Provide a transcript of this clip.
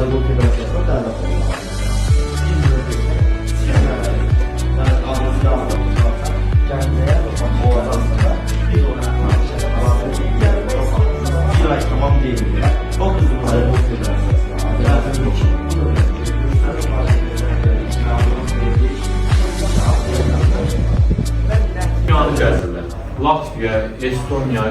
Voleybol Federasyonu davet olunmak. Kendine o aslında bir ay tamam değil mi? Çok uzun Voleybol Federasyonu. Hayatım için. Dünyanın içərisində Latviya, Estoniya,